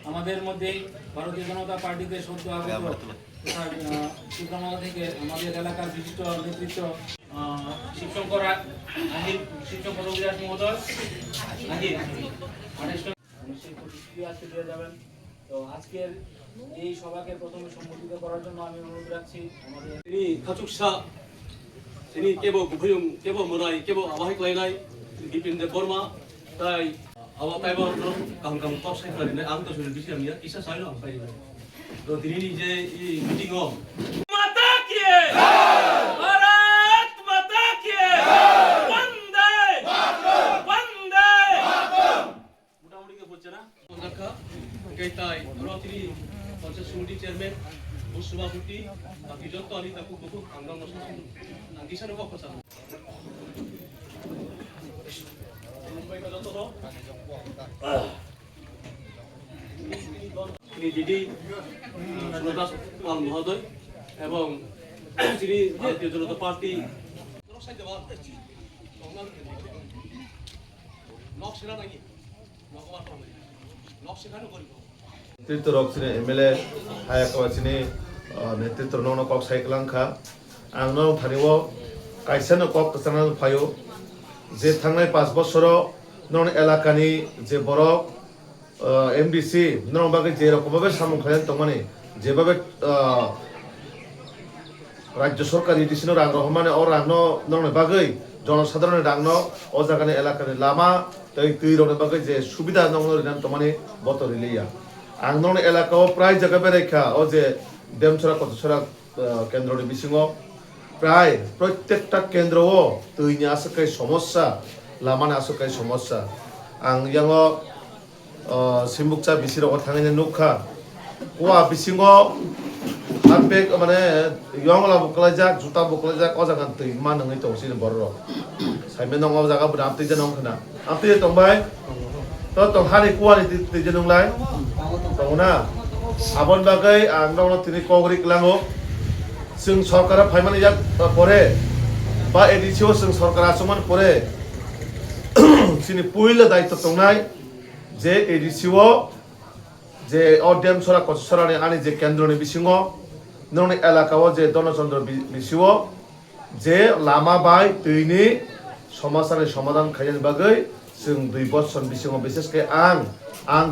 আমাদের মধ্যে ভারতীয় জনতা পার্টিতে সদ্য আগত শিবগঙ্গা থেকে আমাদের এলাকার বিশিষ্ট নেতৃত্ব শিবশঙ্কর আহির, শিবশঙ্কর রবিদাস মহোদয় আহির আজকে দিয়ে যাবেন। তো আজকের এই সভাকে প্রথমে সম্বোধিত করার জন্য আমি অনুরোধ রাখছি আমাদের 가축사 제니 깨보 구부용 깨보 뭐라이 깨보 아바이 클라이나이 디핀데 버마 তাই আবা তাইবা কাম টপ সাইকেল আমি তো শুনে বেশি আমি ইসা সাইলো আমি পাই তো তিনি যে এই মিটিং ও মাতা কি ভারত মাতা কি বন্দে বন্দে মোটামুটি কে বলছে না রাখা কেতাই আমরা তিনি পঞ্চায়েত সমিতি চেয়ারম্যান সভাপতি বাকি যত আমি তাকে বহু আঙ্গাম আঙ্গিসানো কথা তিনি দিদি সুরদাস পাল মহোদয় এবং তিনি ভারতীয় জনতা পার্টি नेतृत्व रक सिने एमएलए हायाकवा सिने नेतृत्व नौनो कक साइक्लांखा आंनो थानिवो काइसानो कक कसाना फायो जे थांनाय 5 बोसोराव नन एलाकानि जे बरक एमडीसी नन बागे जे रकमभाবে सामन खायन तंमाने जेभाবে राज्य सरकार एडिसिनो रां रहमाने और रांनो नन बागे जनसाधारण रांनो ओ जागानि एलाकानि लामा तै तैरनो बागे जे सुबिदा नंगनो रिनान तंमाने बतरिलिया आंगनों एलाकाओ प्राय जगह बेरेखा ओ जे देमछरा कतछरा केंद्रनि बिसिङाव प्राय प्रत्येकटा केंद्रआव दैनि आसोखाय समस्या लामानि आसोखाय समस्या आं यांगो सिम्बुकचा बिसिराव थांनायनि नुखा औवा बिसिङाव हातबेग माने यंगला बुकलायजाक जुता बुकलायजाक ओ जागान दै मा नङै तौसिन बरर साइमेन नङाव जागा बुदा आपति जनम खना आपति तंबाय तो हानि कुवानि दै जनंलाय तंगना आबन बागै आंनाव तिनि कग्रि क्लाङो जों सरकारा फाइमानि जा परे बा एडिसिओ जों सरकारा समान परे सिनि पुइल दायित्व तंनाय जे एडिसिओ जे अडेम सरा कचसरानि आनि जे केंद्रनि बिसिङाव नोंनि एलाकायाव जे दनचन्द्र बिसिङाव जे लामा बाय दैनि समस्यानि समाधान खायनि बागै जों 2 बोसोर बिसिङाव बिसेसके आं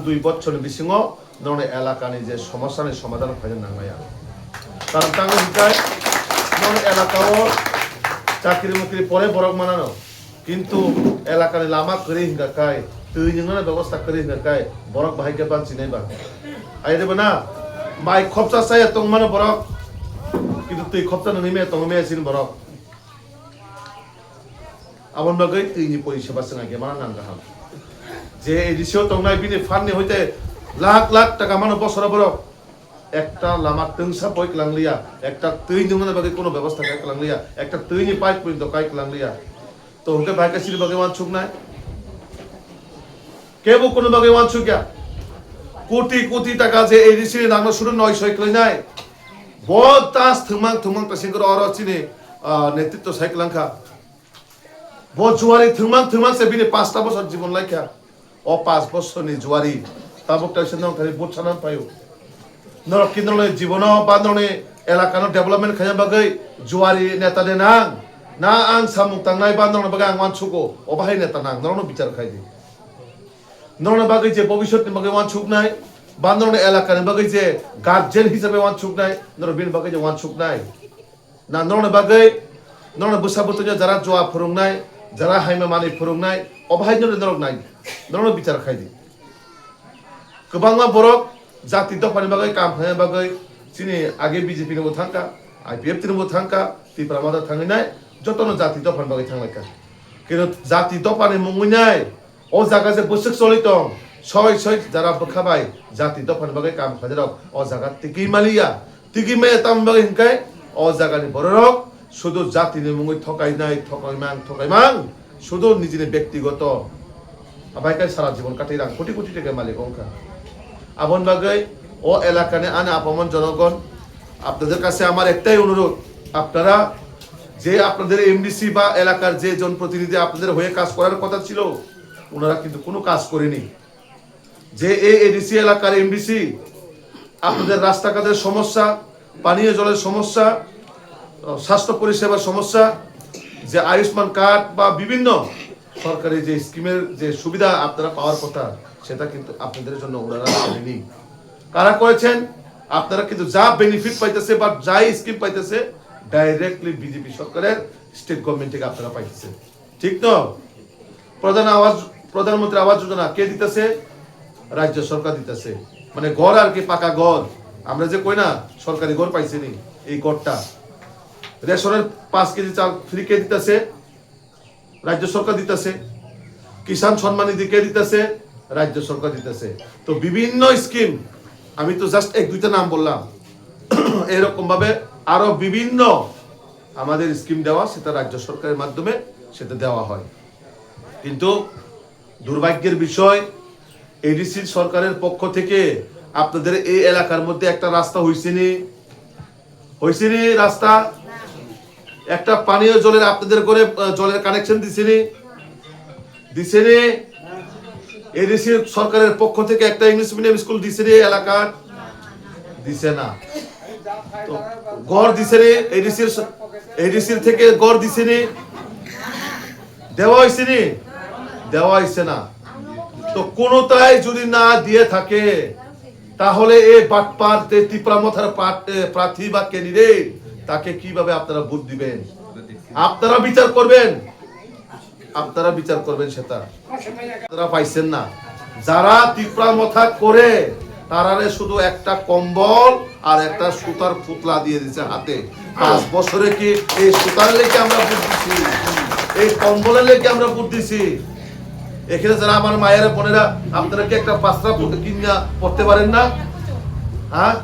2 बोसोर बिसिङाव नोंनि एलाकानि जे समस्यानि समाधान खायनो नांलाया कारण तांनि हिसाय नोंनि एलाकायाव चाकरि मुकरि परे बरक मानानो किन्तु एलाकानि लामा करि हिंगाखाय दैनिनो व्यवस्था करि हिंगाखाय बरक बाहायके बांसिनायबा आइदेबना माइ खपसा साया तंमानो बरक किन्तु दै खपसा नोंनि मे तंमे सिन बरक आबन बागै दैनि परिसेबा जोंहा गेमाना नांगाहाम जे एडिसिओ तंनाय बिनि फाननि हयते लाख लाख टाका मानो बसरा बरक একটা লামা তংসা বই ক্লাংলিয়া একটা তৈ জমনা বাগে কোনো ব্যবস্থা কাই ক্লাংলিয়া একটা তৈনি পাইপ পর্যন্ত কাই ক্লাংলিয়া তো হুকে ভাইকাসির বাগে ওয়ান ছুক নাই কেবো কোনো বাগে ওয়ান ছুকিয়া কোটি কোটি টাকা যে এডিসি নাংনো শুরু 900 ক্লাই নাই বহুত তাস থুমাং পেসেঙ্গর অরচিনি নেতৃত্ব সাইক্লাংখা বহুত জুয়ারি থুমাং সে বিনি 5টা বছর জীবন লাইখা ও 5 বছরনি জুয়ারি তাবকটা সেনং খালি বুছানান পায়ো नरक केंद्रनि जीवनो बा ननि एलाकानो डेभलपमेन्ट खायनो बागै जुवारि नेता दे नां ना आं सामुक तांनाय बा नरनो बागै आं वानसुको अबाहाय नेता नां नरनो बिचार खायदि नरनो बागै जे भबिष्यतनि बागै वानसुकनाय बा नरनो एलाकानि बागै जे गार्जियन हिसाबै वानसुकनाय नर बिन बागै जे वानसुकनाय ना नरनो बागै नरनो बोसाबुतनि जारा जुवा फुरुंनाय जारा हायमा मानि फुरुंनाय अबाहाय नरनो नाय नरनो बिचार खायदि गोबांमा बरक जाति दफानि बागै काम खायनो बागै सिनि आगे बीजेपी नबो थांका आईपीएफ तिनबो थांका तिप्रा मादा थांनाय जतनो जाति दफानि बागै थांलायका किन्तु जाति दफानि मुंगुनाय ओ जागा जे बोसक चलितं सय जारा बखाबाय जाति दफानि बागै काम खायरक ओ जागा तिकी मे ताम बागै हिंकाय ओ जागानि बररक शुधु जातिनि मुंगै थकायमां शुधु निजिनि व्यक्तिगत आबायकाय सारा जीवन काटायरां कोटी कोटी टाका मालिक अंका आबन बागै ও এলাকানে আনে আপমন জনগণ আপনাদের কাছে আমার একটাই অনুরোধ আপনারা যে আপনাদের এমডিসি বা এলাকার যে জনপ্রতিনিধি আপনাদের হয়ে কাজ করার কথা ছিল ওনারা কিন্তু কোনো কাজ করেনি। যে এডিসি এলাকার এমডিসি আপনাদের রাস্তাঘাটের সমস্যা, পানীয় জলের সমস্যা, স্বাস্থ্য পরিষেবার সমস্যা, যে আয়ুষ্মান কার্ড বা বিভিন্ন সরকারি যে স্কিমের যে সুবিধা আপনারা পাওয়ার কথা সেটা কিন্তু আপনাদের জন্য ওনারা করেনি। কারা করেছেন? আপনারা কিন্তু যা বেনিফিট পাইতেছে বা যাই স্কিম পাইতেছে ডাইরেক্টলি বিজেপি সরকারের স্টেট গভর্নমেন্ট থেকে আপনারা পাইতেছে, ঠিক তো? প্রধানমন্ত্রী আবাস যোজনা কে দিতেছে? রাজ্য সরকার দিতেছে। মানে ঘর আর কি, পাকা ঘর, আমরা যে কই না সরকারি ঘর পাইছিনি, এই ঘরটা। রেশনের 5 কেজি চাল ফ্রি কে দিতেছে? রাজ্য সরকার দিতেছে। কিষাণ সম্মান নিধি কে দিতেছে? রাজ্য সরকার দিতেছে। তো বিভিন্ন স্কিম, আমি তো জাস্ট 1-2টা নাম বললাম, এরকম ভাবে আরো বিভিন্ন আমাদের স্কিম দেওয়া, সেটা রাজ্য সরকারের মাধ্যমে সেটা দেওয়া হয়। কিন্তু দুর্ভাগ্যের বিষয়, এডিসি সরকারের পক্ষ থেকে আপনাদের এই এলাকার মধ্যে একটা রাস্তা হইছেনি রাস্তা, একটা পানীয় জলের আপনাদের করে জলের কানেকশন দিছেনি এডিসি সরকারের পক্ষ থেকে একটা ইংলিশ মিডিয়াম স্কুল দিছেনি এলাকার? দিছে না। তো ঘর দিছেনি এডিসির থেকে ঘর দিছেনি? দেওয়া হয়েছে না। তো কোনটাই যদি না দিয়ে থাকে তাহলে এই বাটপার ত্রিপুরামথার প্রার্থী বা ক্যান্ডিডেট তাকে কিভাবে আপনারা ভোট দিবেন? আপনারা বিচার করবেন সেটা আপনারা পাইছেন না। যারা ত্রিপুরামথা করে তারা শুধু একটা কম্বল আর একটা সুতার পুতলা দিয়ে দিচ্ছে হাতে। 5 বছরে কি এই সুতার লেগে আমরা ভোট দিছি? এই কম্বলের লেগে আমরা ভোট দিছি? এখানে যারা আমার মায়ের বোনেরা, আপনারা কি একটা পাঁচটা কিনা পড়তে পারেন না? হ্যাঁ,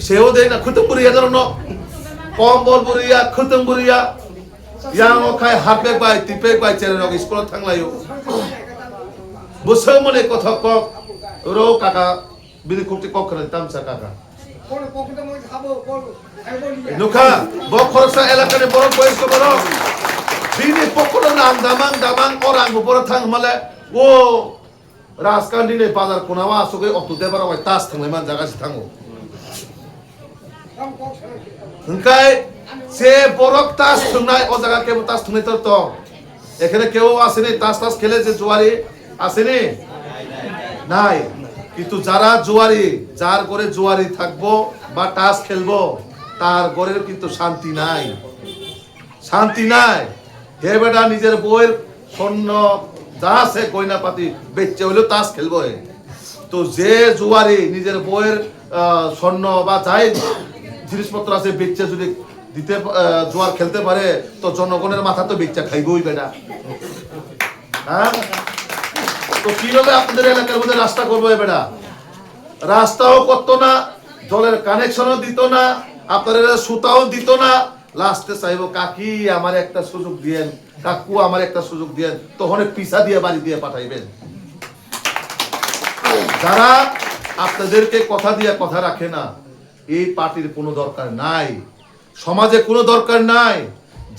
সেও দেয় না। খুতুম বুড়িয়া ধরুন, কম্বল বুড়িয়া, খুতুম বুড়িয়া, ইয়াং খায় হাতে পাই টিপে পাই চেরে রক স্কুল থাকলাইও বসে মনে কথা কক রো কাকা বিনি কুটি কখনো তামসা কাকা নুখা বখরসা এলাকায় বড় বয়স্ক বড় বিনি পকড় নাম দামাং orang উপর থাং মালে ও রাজকান্দিনে বাজার কোনাওয়া আসবে অত দেবার ওই তাস থাংলাই মান জায়গা থাঙ্গো হংকাই সে বরক তাস থাংনাই ও জায়গা কেবল তাস থাংনাই তো এখানে কেউ আসেনি তাস খেলে যে জুয়ারি আসেনি নাই। কিন্তু যারা জুয়ারি, যার ঘরে জুয়ারি থাকবো বা তাস খেলবো তার ঘরের কিন্তু শান্তি নাই। হে বেটা নিজের বউয়ের স্বর্ণ যা আছে গয়না পাতি বেচে হইলেও তাস খেলবো। তো যে জুয়ারি নিজের বউয়ের স্বর্ণ বা যাই জিনিসপত্র আছে বেচে যদি দিতে জুয়ার খেলতে পারে তো জনগণের মাথা তো বেচা খাইবই বেটা। হ্যাঁ, তো কিভাবে আপনাদের এলাকার মধ্যে রাস্তা করবো? বেটা রাস্তাও করতো না, জলের কানেকশনও দিত না, আপনাদের সুতাও দিত না। লাস্টে চাইবো কাকি আমার একটা সুযোগ দিয়েন, কাকু আমার একটা সুযোগ দিয়েন, তখন পিসা দিয়ে বাড়ি দিয়ে পাঠাইবেন। যারা আপনাদেরকে কথা দিয়ে কথা রাখে না, এই পার্টির কোনো দরকার নাই, সমাজে কোনো দরকার নাই।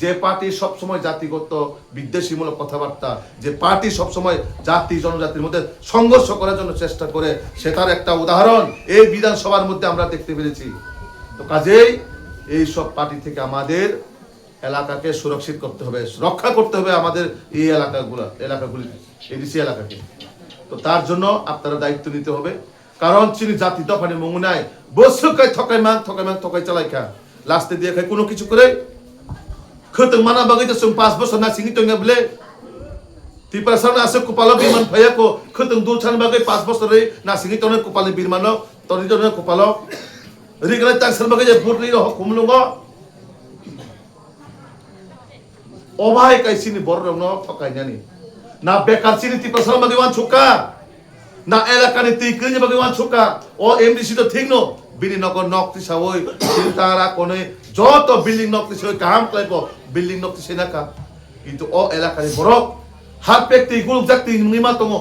যে পার্টি সবসময় জাতিগত বিদ্বেষীমূলক কথাবার্তা, যে পার্টি সবসময় জাতি জনজাতির মধ্যে সংঘর্ষ করার জন্য চেষ্টা করে, সেটার একটা উদাহরণ এই বিধানসভার মধ্যে আমরা দেখতে পেরেছি। তো কাজেই এই সব পার্টি থেকে আমাদের এলাকাকে সুরক্ষিত করতে হবে, রক্ষা করতে হবে আমাদের এই এলাকাগুলি এডিসি এলাকাকে। তো তার জন্য আপনারা দায়িত্ব নিতে হবে। কারণ চিনি জাতি দফানে মঙ্গুনায় বসুকায় ঠকাই চালাই খা লাস্টে দিয়ে খায় কোনো কিছু করে Khutang mana bagay sa 5 bos na singito nga bile. Ti perasaan na sa kupalo birman paya ko khutang dulchan bagay 5 bos re na singito na kupalo birmano to dito na kupalo. Rigala tang sal bagay bur ri ho kumlungo. Obhay kay sini bor no pakay nya ni. Na bekar sini ti perasaan bagay wan chuka. Na elaka ni ti kanya bagay wan chuka. O MDC to thing no. Bini nokor nokti sawoi sintara kone joto building nokti sawoi kaham klaipo building nokti senaka কিন্তু ও এলাকায় বড় হাত ব্যক্তি গুলো জাতি নিমা তম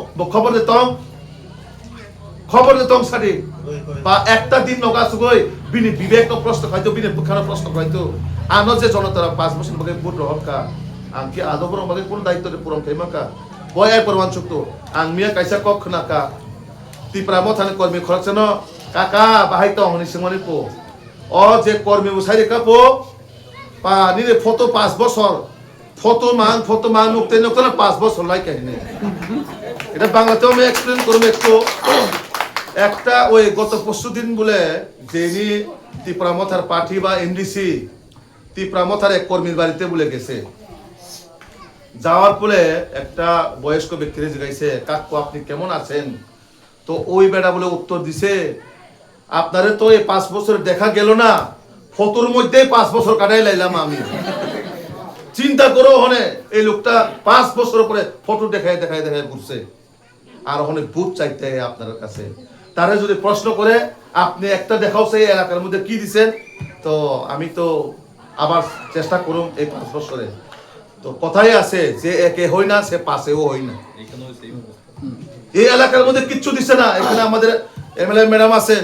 খবর দিতম সারি বা একটা দিন নগা সুগই বিনি বিবেক প্রশ্ন খাইতো বিনি বুখানো প্রশ্ন খাইতো আনো যে জনতারা 5 বছর বাকি ভোট গ্রহণ কা আংকি আদবর বাকি কোন দায়িত্ব পূরণ খাইমা কা বয় প্রমাণ চুক্ত আং মিয়া কাইসা কখ না কা তিপ্রা মথানে কর্মী খরচন কাকা বাহাই তো হনি সিংমানি পো ও যে কর্মী উসাইরে কা পো পা নিরে ফটো 5 বছর ফটো মান মুক্তি নকতে না 5 বছর লাই কাহিনী এটা বাংলাতেও আমি এক্সপ্লেন করব একটু একটা ওই গত পরশুদিন বলে যিনি তিপ্রামথার পার্টি বা এমডিসি তিপ্রামথার এক কর্মীর বাড়িতে বলে গেছে যাওয়ার পরে একটা বয়স্ক ব্যক্তিরে জিজ্ঞাসে কাকু আপনি কেমন আছেন তো ওই বেটা বলে উত্তর দিছে আপনারে তো এই 5 বছর দেখা গেল না ফটোর মধ্যেই 5 বছর কাটাই লাইলাম আমি চিন্তা করো হনে এই লোকটা 5 বছর পরে ফটো দেখায় ঘুরছে আর ওখানে বুথ চাইতে আপনার কাছে তারে যদি প্রশ্ন করে আপনি একটা দেখাও সেই এলাকার মধ্যে কি দিছেন তো আমি তো আবার চেষ্টা করুম এই 5 বছরে তো কথাই আছে যে একে হই না সে পাশেও হই না এই এলাকার মধ্যে কিচ্ছু দিছে না এখানে আমাদের এমএলএ ম্যাডাম আছেন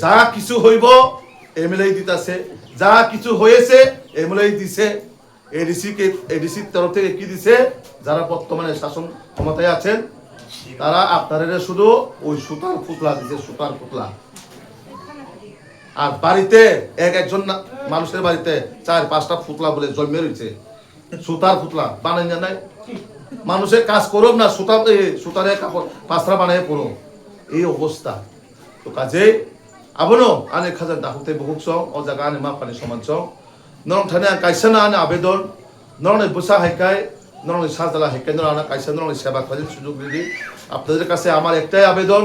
যা কিছু হইব এমএলএ দিতাছে যা কিছু হয়েছে এমএলএ দিছে এডিসির তরফ থেকে কি দিছে যারা বর্তমানে শাসন ক্ষমতায় আছেন তারা আপনারা শুধু ওই সুতার পুতলা দিছে সুতার পুতলা আর বাড়িতে একজন মানুষের বাড়িতে 4-5টা পুতলা বলে জন্মে রয়েছে সুতার পুতলা বানাই না নাই মানুষের কাজ করো না সুতারে কাপড় পাঁচটা বানাই পড়ো এই অবস্থা তো কাজে আবনো আনে খাজার দাহুতে বহুক সং ও জায়গা আনে মা পানি সমান সং নরম থানে কাইসানা আনে আবেদন নরনে বসা হাইকায় নরনে সাজলা হাইকায় নরনা কাইসা নরনে সেবা করার সুযোগ দিদি আপনাদের কাছে আমার একটাই আবেদন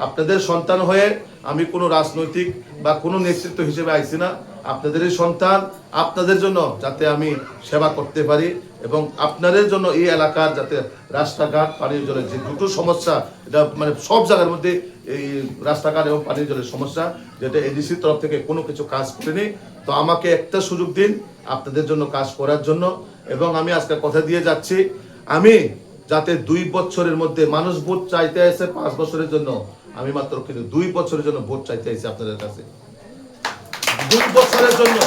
আপনাদের সন্তান হয়ে আমি কোনো রাজনৈতিক বা কোনো নেতৃত্ব হিসেবে আইছি না আপনাদেরই সন্তান আপনাদের জন্য যাতে আমি সেবা করতে পারি এবং আপনাদের জন্য এই এলাকার যাতে রাস্তাঘাট পানীয় জলের যে দুটো সমস্যা এটা মানে সব জায়গার মধ্যে এই রাস্তাঘাট এবং পানীয় জলের সমস্যা যেটা এডিসির তরফ থেকে কোনো কিছু কাজ করেনি তো আমাকে একটা সুযোগ দিন আপনাদের জন্য কাজ করার জন্য এবং আমি আজকে কথা দিয়ে যাচ্ছি আমি যাতে 2 বছরের মধ্যে মানুষ ভোট চাইতে আসে 5 বছরের জন্য আমি মাত্র কিন্তু 2 বছরের জন্য ভোট চাইতে আসি আপনাদের কাছে 2 বছরের জন্য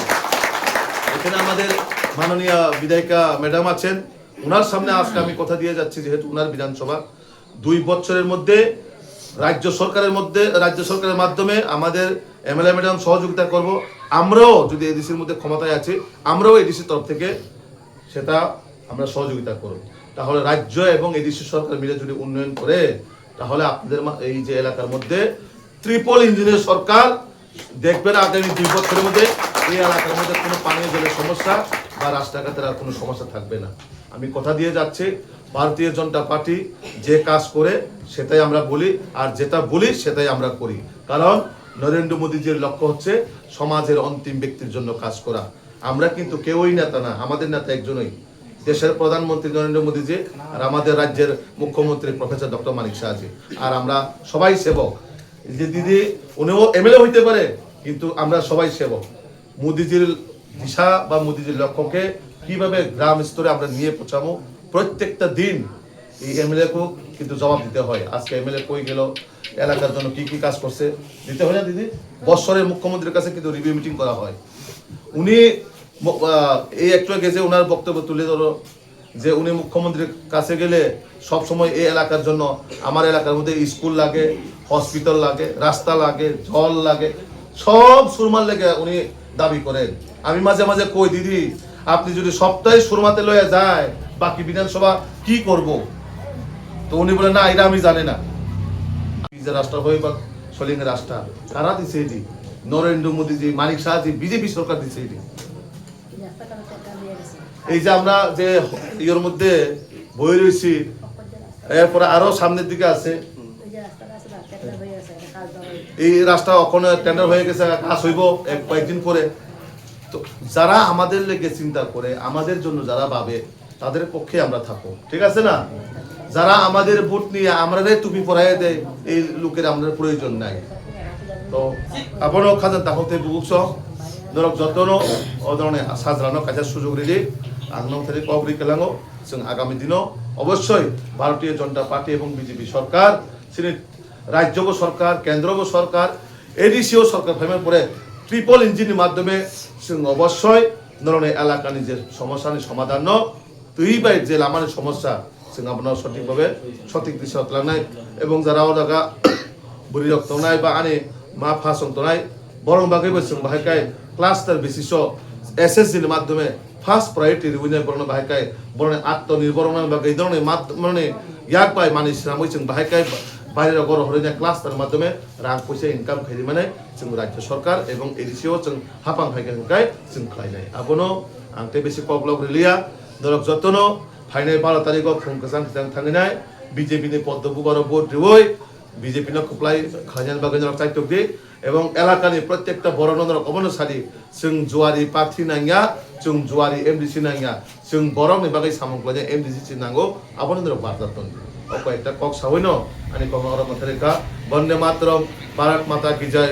এখানে আমাদের মাননীয় বিধায়িকা ম্যাডাম আছেন ওনার সামনে আজকে আমি কথা দিয়ে যাচ্ছি যেহেতু ওনার বিধানসভা 2 বছরের মধ্যে রাজ্য সরকারের মাধ্যমে আমাদের এমএলএ ম্যাডাম সহযোগিতা করব আমরাও যদি এডিসির মধ্যে ক্ষমতায় আছি আমরাও এডিসির তরফ থেকে সেটা আমরা সহযোগিতা করব তাহলে রাজ্য এবং এডিসি সরকার মিলে যদি উন্নয়ন করে তাহলে আপনাদের এই যে এলাকার মধ্যে ট্রিপল ইঞ্জিনের সরকার দেখবেন আগামী 2 বছরের মধ্যে এই এলাকার মধ্যে কোনো পানীয় জলের সমস্যা বা রাস্তাঘাটের আর কোনো সমস্যা থাকবে না আমি কথা দিয়ে যাচ্ছি ভারতীয় জনতা পার্টি যে কাজ করে সেটাই আমরা বলি আর যেটা বলি সেটাই আমরা করি কারণ নরেন্দ্র মোদীজির লক্ষ্য হচ্ছে সমাজের অন্তিম ব্যক্তির জন্য কাজ করা আমরা কিন্তু কেউই নেতা না আমাদের নেতা একজনই দেশের প্রধানমন্ত্রী নরেন্দ্র মোদীজি আর আমাদের রাজ্যের মুখ্যমন্ত্রী প্রফেসর ডক্টর মানিক সাহাজি আর আমরা সবাই সেবক যে দিদি উনিও এমএলএ হইতে পারে কিন্তু আমরা সবাই সেবক মোদীজির দিশা বা মোদীজির লক্ষ্যকে কিভাবে গ্রাম স্তরে আমরা নিয়ে পৌঁছাবো প্রত্যেকটা দিন এই এমএলএ কেও কিন্তু জবাব দিতে হয় আজকে এমএলএ কই গেল এলাকার জন্য কি কাজ করছে দিতে হয় না দিদি বৎসরের মুখ্যমন্ত্রীর কাছে কিন্তু রিভিউ মিটিং করা হয় উনি এই একটু গেছে ওনার বক্তব্য তুলে ধরো যে উনি মুখ্যমন্ত্রীর কাছে গেলে সব সময় এই এলাকার জন্য আমার এলাকার মধ্যে স্কুল লাগে হসপিটাল লাগে রাস্তা লাগে জল লাগে সব সুরমার লেগে উনি দাবি করেন আমি মাঝে মাঝে কই দিদি আপনি যদি সপ্তাহে সুরমাতে লয়ে যায় বাকি বিধানসভা কি করব তো উনি বলে না এটা আমি জানি না যে রাস্তা হয়ে বা সলিংয়ের রাস্তা কারা দিছে এটি নরেন্দ্র মোদীজি মানিক সাহাজি বিজেপি সরকার দিছে এটি এই যে আমরা যে ইয়ের মধ্যে বই রয়েছি এরপরে আরো সামনের দিকে আছে এই রাস্তা ওখানে টেন্ডার হয়ে গেছে কাজ হইব কয়েকদিন পরে তো যারা আমাদের লেগে চিন্তা করে আমাদের জন্য যারা ভাবে তাদের পক্ষে আমরা থাকবো ঠিক আছে না যারা আমাদের ভোট নিয়ে আমরা টুপি পরাই দেয় এই লোকের আমাদের প্রয়োজন নাই তো আপনারও খাজান তাহতে বুকস ধরক যতন ও ধরনের সাজরানো কাজের সুযোগ রেডি আগ্নম থেকে কবরি কেলাঙ্গো जों আগামী দিনও অবশ্যই ভারতীয় জনতা পার্টি এবং বিজেপি সরকার রাজ্য সরকার কেন্দ্র সরকার এডিসিও সরকার ফেমের পরে ট্রিপল ইঞ্জিনের মাধ্যমে जों অবশ্যই নরনে এলাকানি যে সমস্যানি সমাধান ন তুই বাই যে লামানি সমস্যা जों আপনার সঠিকভাবে সঠিক দিশা লাंनाय এবং যারা ওদাগা বুড়ি রক্তনায় বা আনে মা ফাসংতনায় বরং বাগैबो जों बाहायखाय ক্লাস্টার বেসিস এসএসসির মাধ্যমে ফার্স্ট প্রায়োরিটি রিউনিয়ন বরণ বাহাयखाय বরণ আত্মনির্ভর বাগै ধরনের মানে ইয়াক বাই মানি শ্রামই जों बाहायखाय বাইরে গড় হরিনা ক্লাস্টার মাধ্যমে রাং পয়সা ইনকাম খাই মানে जों রাজ্য সরকার এবং এডিসিও जों হাপাং ফাইখাय जों খাইনাय আবনো আংতে বেশি পগলক রিলিয়া দরক যতনো ফাইনাল 12 তারিখ ফুং গোজান थांनाय বিজেপি নি পদ্মবু বড় ভোট দিবই বিজেপি ন খুপলাই খাইনাল বাগै জরক চাইতক দি এবং এলাকানি প্রত্যেকটা বড় নন্দর অবনসারি जों जुवारि पार्टी नांगिया जों जुवारि एमडिसि नांगिया जों बरंनि बागै सामंखलाय एमडिसि नांगौ आबनन्दर बारजातन अको एकटा कक सावैनो आनि कमर मथरेका वन्दे मातरम भारत माता की जय।